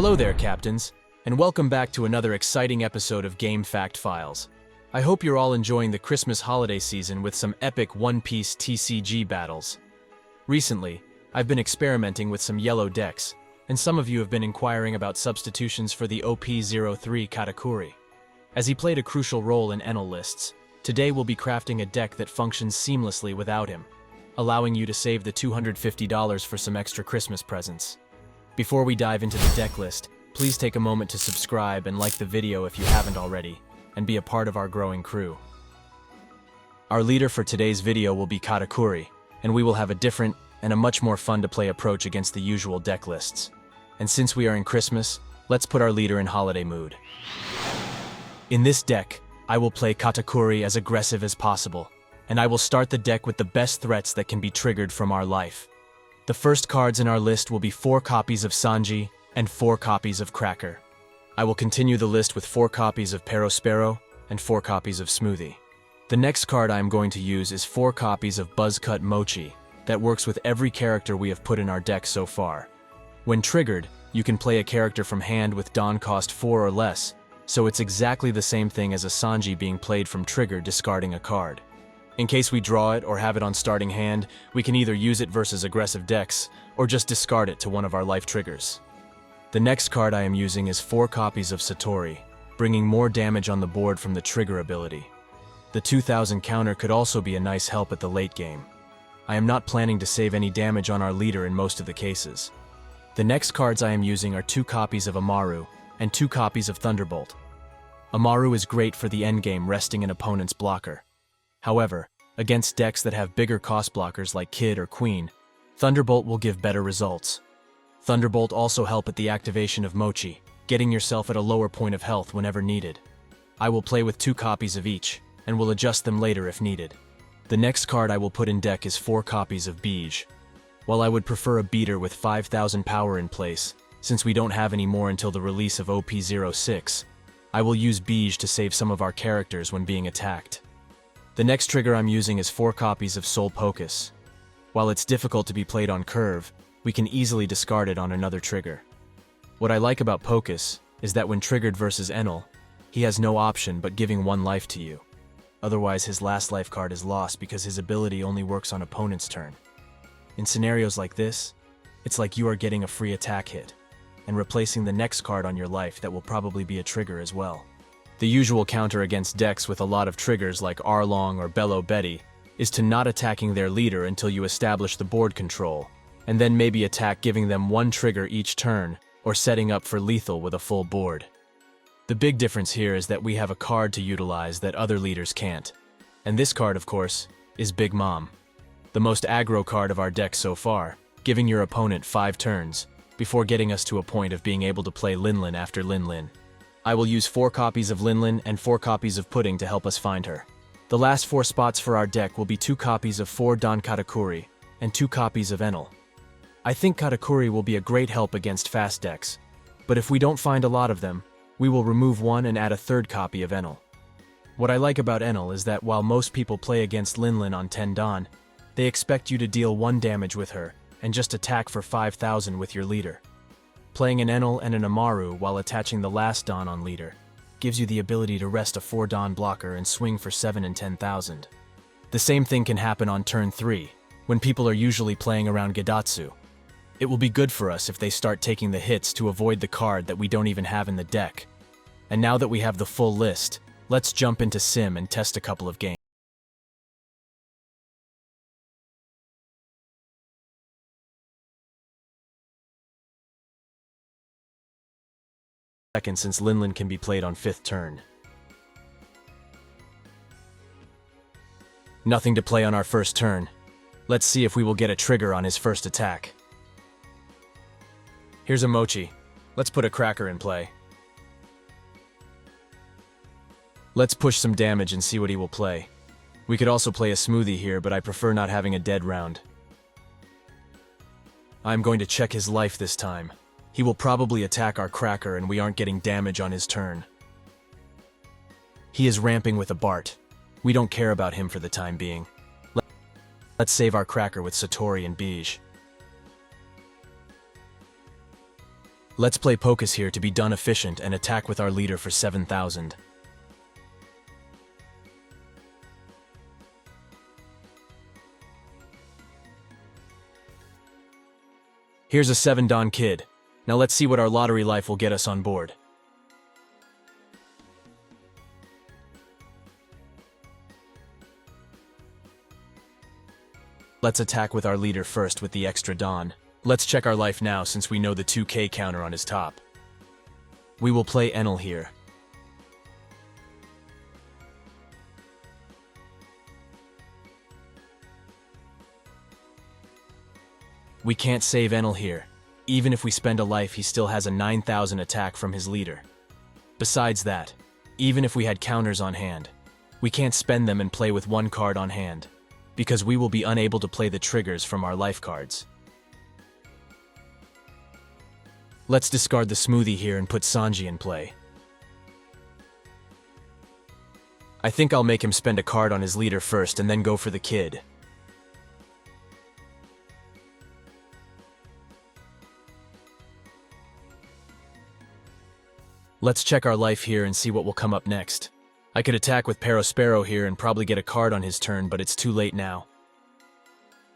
Hello there, Captains, and welcome back to another exciting episode of Game Fact Files. I hope you're all enjoying the Christmas holiday season with some epic One Piece TCG battles. Recently, I've been experimenting with some yellow decks, and some of you have been inquiring about substitutions for the OP03 Katakuri. As he played a crucial role in Enel lists, today we'll be crafting a deck that functions seamlessly without him, allowing you to save the $250 for some extra Christmas presents. Before we dive into the deck list, please take a moment to subscribe and like the video if you haven't already, and be a part of our growing crew. Our leader for today's video will be Katakuri, and we will have a different and a much more fun to play approach against the usual deck lists. And since we are in Christmas, let's put our leader in holiday mood. In this deck, I will play Katakuri as aggressive as possible, and I will start the deck with the best threats that can be triggered from our life. The first cards in our list will be 4 copies of Sanji and 4 copies of Cracker. I will continue the list with 4 copies of Perospero and 4 copies of Smoothie. The next card I am going to use is 4 copies of Buzzcut Mochi that works with every character we have put in our deck so far. When triggered, you can play a character from hand with Dawn cost 4 or less, so it's exactly the same thing as a Sanji being played from trigger discarding a card. In case we draw it or have it on starting hand, we can either use it versus aggressive decks or just discard it to one of our life triggers. The next card I am using is 4 copies of Satori, bringing more damage on the board from the trigger ability. The 2000 counter could also be a nice help at the late game. I am not planning to save any damage on our leader in most of the cases. The next cards I am using are 2 copies of Amaru and 2 copies of Thunderbolt. Amaru is great for the endgame resting an opponent's blocker. However, against decks that have bigger cost blockers like Kid or Queen, Thunderbolt will give better results. Thunderbolt also help at the activation of Mochi, getting yourself at a lower point of health whenever needed. I will play with 2 copies of each, and will adjust them later if needed. The next card I will put in deck is 4 copies of Beige. While I would prefer a beater with 5000 power in place, since we don't have any more until the release of OP06, I will use Beige to save some of our characters when being attacked. The next trigger I'm using is 4 copies of Soul Pocus. While it's difficult to be played on curve, we can easily discard it on another trigger. What I like about Pocus is that when triggered versus Enel, he has no option but giving 1 life to you. Otherwise, his last life card is lost because his ability only works on opponent's turn. In scenarios like this, it's like you are getting a free attack hit, and replacing the next card on your life that will probably be a trigger as well. The usual counter against decks with a lot of triggers like Arlong or Bello Betty is to not attacking their leader until you establish the board control, and then maybe attack giving them 1 trigger each turn or setting up for lethal with a full board. The big difference here is that we have a card to utilize that other leaders can't. And this card, of course, is Big Mom, the most aggro card of our deck so far, giving your opponent 5 turns, before getting us to a point of being able to play Linlin after Linlin. I will use 4 copies of Linlin and 4 copies of Pudding to help us find her. The last 4 spots for our deck will be 2 copies of 4 Don Katakuri and 2 copies of Enel. I think Katakuri will be a great help against fast decks, but if we don't find a lot of them, we will remove 1 and add a 3rd copy of Enel. What I like about Enel is that while most people play against Linlin on 10 Don, they expect you to deal 1 damage with her and just attack for 5000 with your leader. Playing an Enel and an Amaru while attaching the last Don on leader gives you the ability to rest a 4 Don blocker and swing for 7 and 10,000. The same thing can happen on turn 3, when people are usually playing around Gedatsu. It will be good for us if they start taking the hits to avoid the card that we don't even have in the deck. And now that we have the full list, let's jump into Sim and test a couple of games. Second, since Linlin can be played on 5th turn. Nothing to play on our first turn. Let's see if we will get a trigger on his first attack. Here's a Mochi. Let's put a Cracker in play. Let's push some damage and see what he will play. We could also play a Smoothie here, but I prefer not having a dead round. I'm going to check his life this time. He will probably attack our Cracker and we aren't getting damage on his turn. He is ramping with a Bart. We don't care about him for the time being. Let's save our Cracker with Satori and Beige. Let's play Pocus here to be done efficient and attack with our leader for 7,000. Here's a 7 Don Kid. Now let's see what our lottery life will get us on board. Let's attack with our leader first with the extra Don. Let's check our life now since we know the 2k counter on his top. We will play Enel here. We can't save Enel here. Even if we spend a life, he still has a 9,000 attack from his leader. Besides that, even if we had counters on hand, we can't spend them and play with one card on hand, because we will be unable to play the triggers from our life cards. Let's discard the Smoothie here and put Sanji in play. I think I'll make him spend a card on his leader first and then go for the kid. Let's check our life here and see what will come up next. I could attack with Perospero here and probably get a card on his turn, but it's too late now.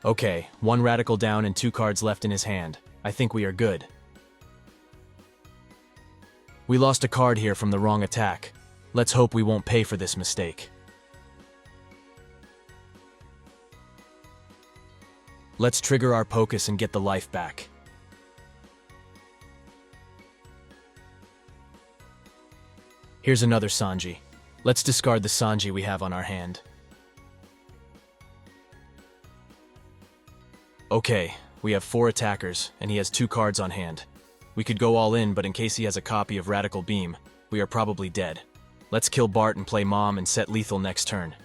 Okay, 1 Radical down and 2 cards left in his hand. I think we are good. We lost a card here from the wrong attack. Let's hope we won't pay for this mistake. Let's trigger our Pocus and get the life back. Here's another Sanji. Let's discard the Sanji we have on our hand. Okay, we have 4 attackers, and he has 2 cards on hand. We could go all in, but in case he has a copy of Radical Beam, we are probably dead. Let's kill Bart and play Mom and set lethal next turn.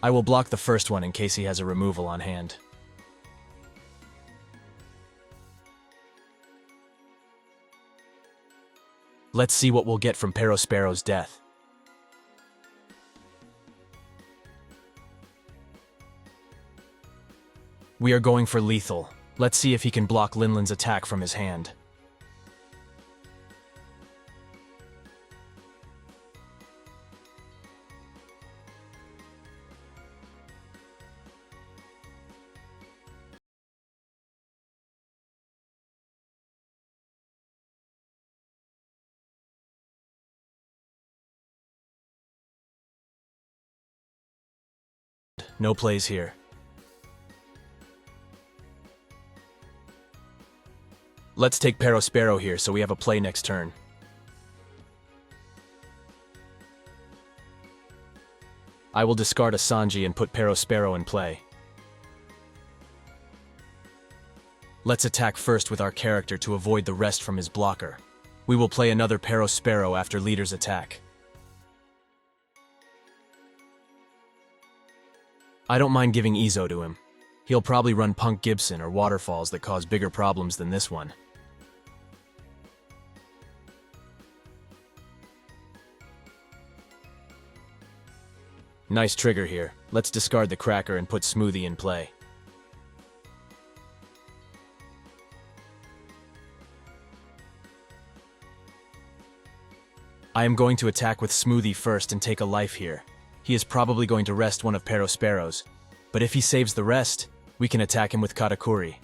I will block the first one in case he has a removal on hand. Let's see what we'll get from Perospero's death. We are going for lethal. Let's see if he can block Linland's attack from his hand. No plays here. Let's take Perospero here so we have a play next turn. I will discard a Sanji and put Perospero in play. Let's attack first with our character to avoid the rest from his blocker. We will play another Perospero after leader's attack. I don't mind giving Izo to him. He'll probably run Punk Gibson or Waterfalls that cause bigger problems than this one. Nice trigger here. Let's discard the Cracker and put Smoothie in play. I am going to attack with Smoothie first and take a life here. He is probably going to rest one of Perospero's, but if he saves the rest, we can attack him with Katakuri.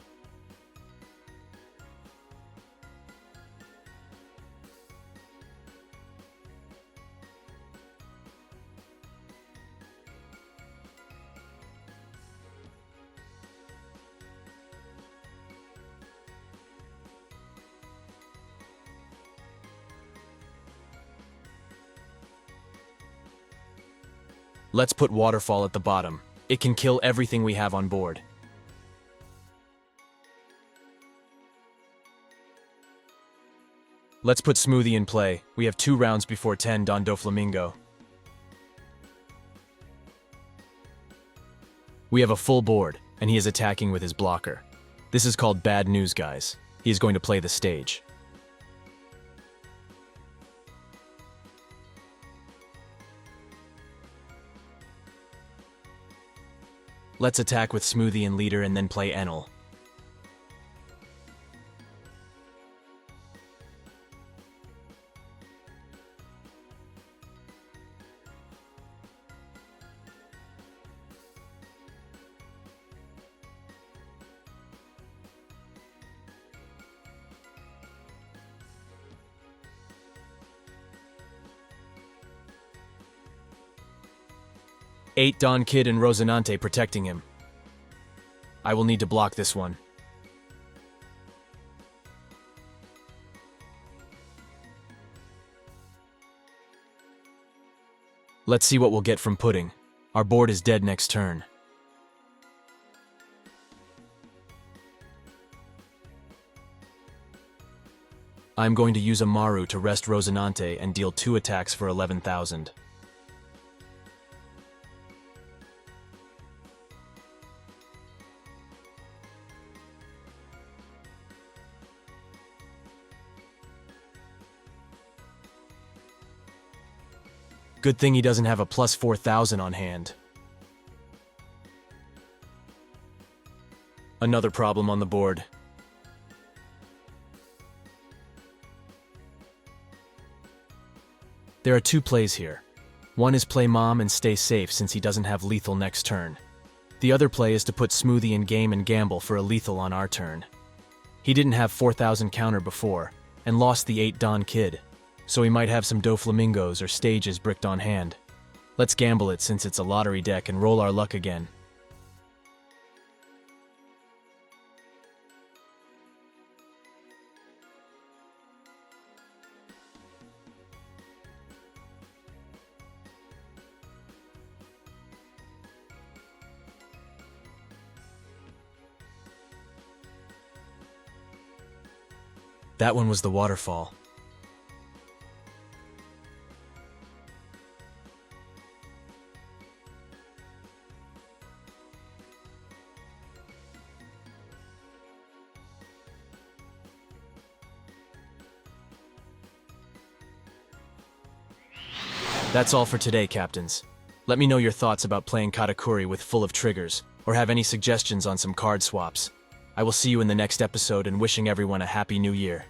Let's put Waterfall at the bottom. It can kill everything we have on board. Let's put Smoothie in play. We have 2 rounds before 10 Don Doflamingo. We have a full board, and he is attacking with his blocker. This is called bad news, guys. He is going to play the stage. Let's attack with Smoothie and Leader and then play Enel. Eight Don Kid and Rosinante protecting him. I will need to block this one. Let's see what we'll get from Pudding. Our board is dead next turn. I'm going to use Amaru to rest Rosinante and deal 2 attacks for 11,000. Good thing he doesn't have a plus 4,000 on hand. Another problem on the board. There are 2 plays here. One is play Mom and stay safe since he doesn't have lethal next turn. The other play is to put Smoothie in game and gamble for a lethal on our turn. He didn't have 4,000 counter before, and lost the 8 Don Kid, so he might have some Doflamingos or stages bricked on hand. Let's gamble it since it's a lottery deck and roll our luck again. That one was the waterfall. That's all for today, Captains. Let me know your thoughts about playing Katakuri with Full of Triggers, or have any suggestions on some card swaps. I will see you in the next episode and wishing everyone a happy new year.